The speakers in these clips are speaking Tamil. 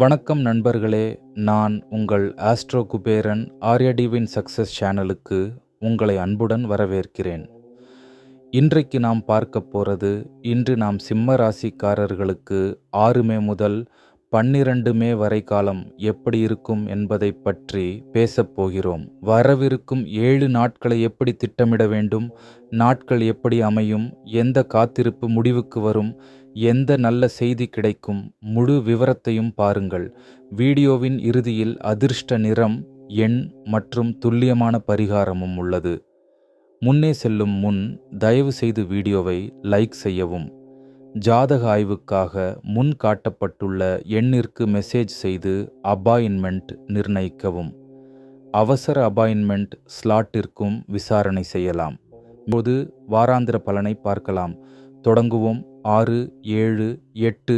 வணக்கம் நண்பர்களே, நான் உங்கள் ஆஸ்ட்ரோ குபேரன் ஆர்யடிவின் சக்சஸ் சேனலுக்கு உங்களை அன்புடன் வரவேற்கிறேன். இன்றைக்கு நாம் பார்க்க போகிறது, இன்று நாம் சிம்ம ராசிக்காரர்களுக்கு 6 மே முதல் 12 மே வரை காலம் எப்படி இருக்கும் என்பதை பற்றி பேசப் போகிறோம். வரவிருக்கும் 7 நாட்களை எப்படி திட்டமிட வேண்டும், நாட்கள் எப்படி அமையும், எந்த காத்திருப்பு முடிவுக்கு வரும், எந்த நல்ல செய்தி கிடைக்கும், முழு விவரத்தையும் பாருங்கள். வீடியோவின் இறுதியில் அதிர்ஷ்ட நிறம், எண் மற்றும் துல்லியமான பரிகாரமும் உள்ளது. முன்னே செல்லும் முன் தயவு செய்து வீடியோவை லைக் செய்யவும். ஜாதக ஆய்வுக்காக முன் காட்டப்பட்டுள்ள எண்ணிற்கு மெசேஜ் செய்து அப்பாயின்மெண்ட் நிர்ணயிக்கவும். அவசர அப்பாயின்மெண்ட் ஸ்லாட்டிற்கும் விசாரணை செய்யலாம். இப்போது வாராந்திர பலனை பார்க்கலாம். தொடங்குவோம். 6, 7, 8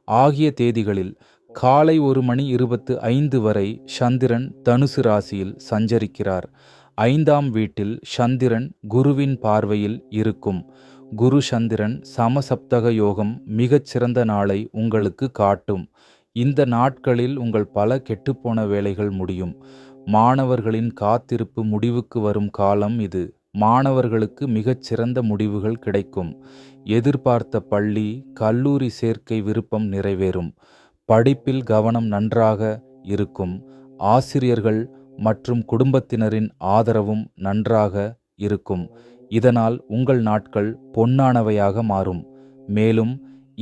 ஆகிய தேதிகளில் காலை 1:25 வரை சந்திரன் தனுசு ராசியில் சஞ்சரிக்கிறார். 5ஆம் வீட்டில் சந்திரன் குருவின் பார்வையில் இருக்கும். குரு சந்திரன் சமசப்தக யோகம் மிகச்சிறந்த நாளை உங்களுக்கு காட்டும். இந்த நாட்களில் உங்கள் பல கெட்டுப்போன வேலைகள் முடியும். மாணவர்களின் காத்திருப்பு முடிவுக்கு வரும் காலம் இது. மாணவர்களுக்கு மிகச்சிறந்த முடிவுகள் கிடைக்கும். எதிர்பார்த்த பள்ளி, கல்லூரி சேர்க்கை விருப்பம் நிறைவேறும். படிப்பில் கவனம் நன்றாக இருக்கும். ஆசிரியர்கள் மற்றும் குடும்பத்தினரின் ஆதரவும் நன்றாக இருக்கும். இதனால் உங்கள் நாட்கள் பொன்னானவையாக மாறும். மேலும்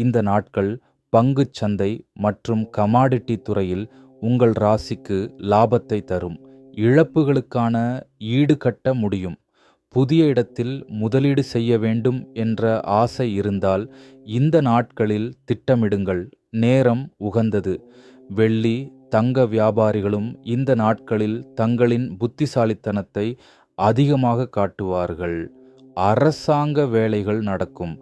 இந்த நாட்கள் பங்குச் சந்தை மற்றும் கமாடிட்டி துறையில் உங்கள் ராசிக்கு லாபத்தை தரும். இழப்புகளுக்கான ஈடுகட்ட முடியும். புதிய இடத்தில் முதலீடு செய்ய வேண்டும் என்ற ஆசை இருந்தால் இந்த நாட்களில் திட்டமிடுங்கள். நேரம் உகந்தது. வெள்ளி, தங்க வியாபாரிகளும் இந்த நாட்களில் தங்களின் புத்திசாலித்தனத்தை அதிகமாக காட்டுவார்கள். அரசாங்க வேலைகள் நடக்கும்.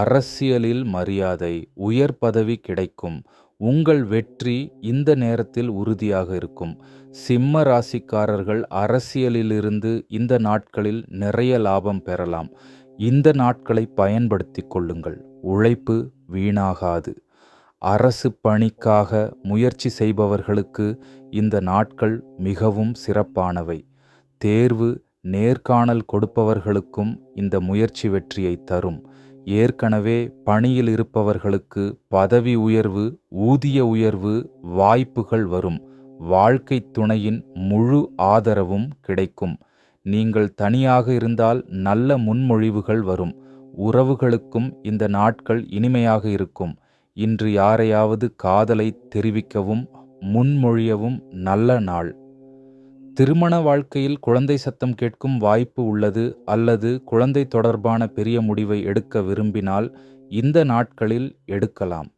அரசியலில் மரியாதை, உயர் பதவி கிடைக்கும். உங்கள் வெற்றி இந்த நேரத்தில் உறுதியாக இருக்கும். சிம்ம ராசிக்காரர்கள் அரசியலிலிருந்து இந்த நாட்களில் நிறைய லாபம் பெறலாம். இந்த நாட்களை பயன்படுத்தி கொள்ளுங்கள். உழைப்பு வீணாகாது. அரசு பணிக்காக முயற்சி செய்பவர்களுக்கு இந்த நாட்கள் மிகவும் சிறப்பானவை. தேர்வு, நேர்காணல் கொடுப்பவர்களுக்கும் இந்த முயற்சி வெற்றியை தரும். ஏற்கனவே பணியில் இருப்பவர்களுக்கு பதவி உயர்வு, ஊதிய உயர்வு வாய்ப்புகள் வரும். வாழ்க்கை துணையின் முழு ஆதரவும் கிடைக்கும். நீங்கள் தனியாக இருந்தால் நல்ல முன்மொழிவுகள் வரும். உறவுகளுக்கும் இந்த நாட்கள் இனிமையாக இருக்கும். இன்று யாரையாவது காதலை தெரிவிக்கவும் முன்மொழியவும் நல்ல நாள். திருமண வாழ்க்கையில் குழந்தை சத்தம் கேட்கும் வாய்ப்பு உள்ளது அல்லது குழந்தை தொடர்பான பெரிய முடிவை எடுக்க விரும்பினால் இந்த நாட்களில் எடுக்கலாம்.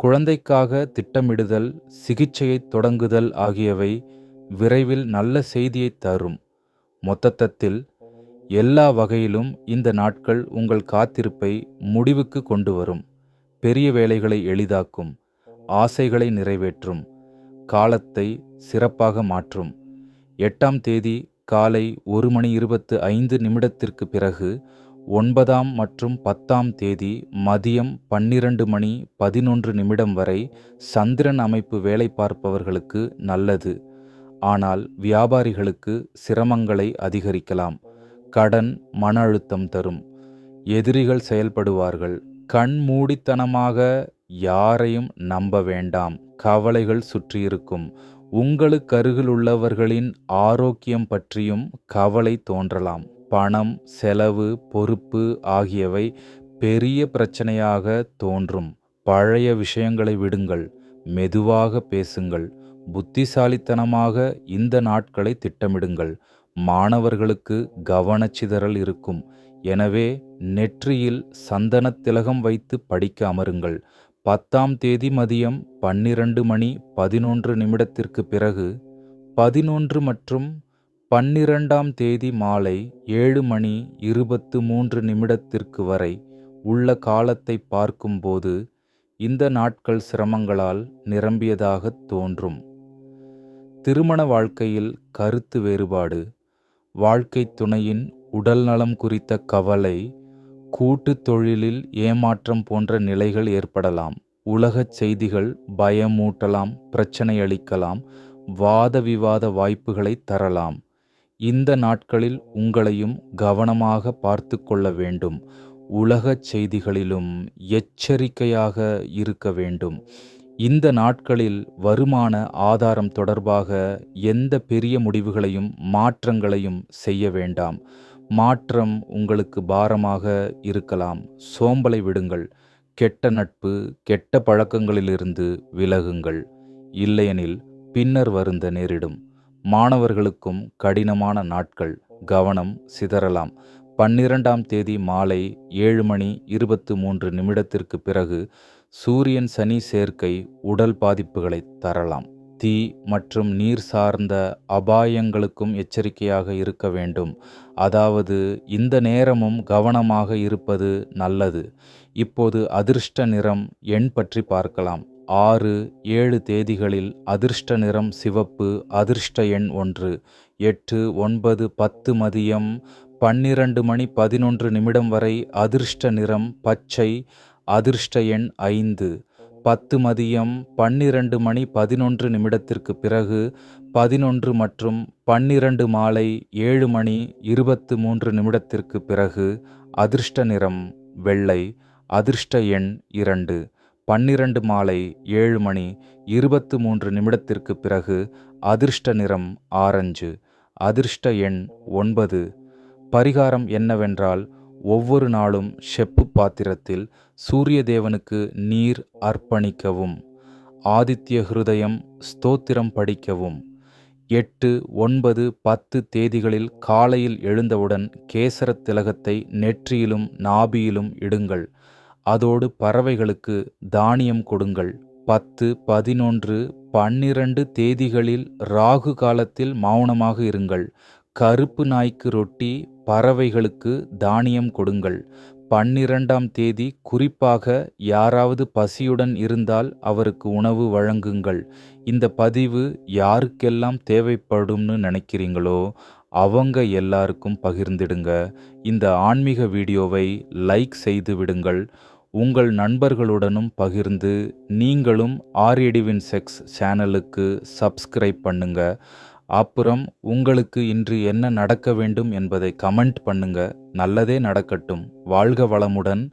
குழந்தைக்காக திட்டமிடுதல், சிகிச்சையை தொடங்குதல் ஆகியவை விரைவில் நல்ல செய்தியை தரும். மொத்தத்தில் எல்லா வகையிலும் இந்த நாட்கள் உங்கள் காத்திருப்பை முடிவுக்கு கொண்டு வரும். பெரிய வேலைகளை எளிதாக்கும். ஆசைகளை நிறைவேற்றும். காலத்தை சிறப்பாக மாற்றும். 8ஆம் தேதி காலை 1:25 பிறகு 9ஆம் மற்றும் 10ஆம் தேதி மதியம் 12:11 வரை சந்திரன் அமைப்பு வேலை பார்ப்பவர்களுக்கு நல்லது. ஆனால் வியாபாரிகளுக்கு சிரமங்களை அதிகரிக்கலாம். கடன் மன அழுத்தம் தரும். எதிரிகள் செயல்படுவார்கள். கண்மூடித்தனமாக யாரையும் நம்ப வேண்டாம். கவலைகள் சுற்றியிருக்கும். உங்களுக்கு அருகில் உள்ளவர்களின் ஆரோக்கியம் பற்றியும் கவலை தோன்றலாம். பணம், செலவு, பொறுப்பு ஆகியவை பெரிய பிரச்சனையாக தோன்றும். பழைய விஷயங்களை விடுங்கள். மெதுவாக பேசுங்கள். புத்திசாலித்தனமாக இந்த நாட்களை திட்டமிடுங்கள். மாணவர்களுக்கு கவனச்சிதறல் இருக்கும். எனவே நெற்றியில் சந்தனத் திலகம் வைத்து படிக்க அமருங்கள். 10ஆம் தேதி மதியம் 12:11 பிறகு 11 மற்றும் 12ஆம் தேதி மாலை 7:23 வரை உள்ள காலத்தை பார்க்கும்போது இந்த நாட்கள் சிரமங்களால் நிரம்பியதாக தோன்றும். திருமண வாழ்க்கையில் கருத்து வேறுபாடு, வாழ்க்கை துணையின் உடல் நலம் குறித்த கவலை, கூட்டு தொழிலில் ஏமாற்றம் போன்ற நிலைகள் ஏற்படலாம். உலகச் செய்திகள் பயமூட்டலாம், பிரச்சனை அளிக்கலாம், வாத விவாத வாய்ப்புகளை தரலாம். இந்த நாட்களில் உங்களையும் கவனமாக பார்த்து கொள்ள வேண்டும். உலகச் செய்திகளிலும் எச்சரிக்கையாக இருக்க வேண்டும். இந்த நாட்களில் வருமான ஆதாரம் தொடர்பாக எந்த பெரிய முடிவுகளையும் மாற்றங்களையும் செய்ய வேண்டாம். மாற்றம் உங்களுக்கு பாரமாக இருக்கலாம். சோம்பலை விடுங்கள். கெட்ட நட்பு, கெட்ட பழக்கங்களிலிருந்து விலகுங்கள். இல்லையெனில் பின்னர் வருந்த நேரிடும். மாணவர்களுக்கும் கடினமான நாட்கள். கவனம் சிதறலாம். 12ஆம் தேதி மாலை 7:23 பிறகு சூரியன் சனி சேர்க்கை உடல் பாதிப்புகளை தரலாம். தீ மற்றும் நீர் சார்ந்த அபாயங்களுக்கும் எச்சரிக்கையாக இருக்க வேண்டும். அதாவது இந்த நேரமும் கவனமாக இருப்பது நல்லது. இப்போது அதிர்ஷ்ட நிறம் எண் பற்றி பார்க்கலாம். 6, 7 தேதிகளில் அதிர்ஷ்ட நிறம் சிவப்பு, அதிர்ஷ்ட எண் 1. 8, 9, 10 மதியம் 12:11 வரை அதிர்ஷ்ட நிறம் பச்சை, அதிர்ஷ்ட எண் 5. 10 மதியம் 12:11 பிறகு 11 மற்றும் 12 மாலை 7:23 பிறகு அதிர்ஷ்ட நிறம் வெள்ளை, அதிர்ஷ்ட எண் 2. 12 மாலை 7:23 பிறகு அதிர்ஷ்ட நிறம் ஆரஞ்சு, அதிர்ஷ்ட எண் 9. பரிகாரம் என்னவென்றால், ஒவ்வொரு நாளும் செப்பு பாத்திரத்தில் சூரிய தேவனுக்கு நீர் அர்ப்பணிக்கவும். ஆதித்ய ஹிருதயம் ஸ்தோத்திரம் படிக்கவும். 8, 9, 10 தேதிகளில் காலையில் எழுந்தவுடன் கேசர திலகத்தை நெற்றியிலும் நாபியிலும் இடுங்கள். அதோடு பறவைகளுக்கு தானியம் கொடுங்கள். 10, 11, 12 தேதிகளில் ராகு காலத்தில் மௌனமாக இருங்கள். கருப்பு நாய்க்கு ரொட்டி, பறவைகளுக்கு தானியம் கொடுங்கள். 12ஆம் தேதி குறிப்பாக யாராவது பசியுடன் இருந்தால் அவருக்கு உணவு வழங்குங்கள். இந்த பதிவு யாருக்கெல்லாம் தேவைப்படும்னு நினைக்கிறீங்களோ அவங்க எல்லாருக்கும் பகிர்ந்திடுங்க. இந்த ஆன்மீக வீடியோவை லைக் செய்து விடுங்கள். உங்கள் நண்பர்களுடனும் பகிர்ந்து நீங்களும் ஆர்ஏடிவின் செக்ஸ் சேனலுக்கு சப்ஸ்கிரைப் பண்ணுங்க. அப்புறம் உங்களுக்கு இன்று என்ன நடக்க வேண்டும் என்பதை கமெண்ட் பண்ணுங்க. நல்லதே நடக்கட்டும். வாழ்க வளமுடன்.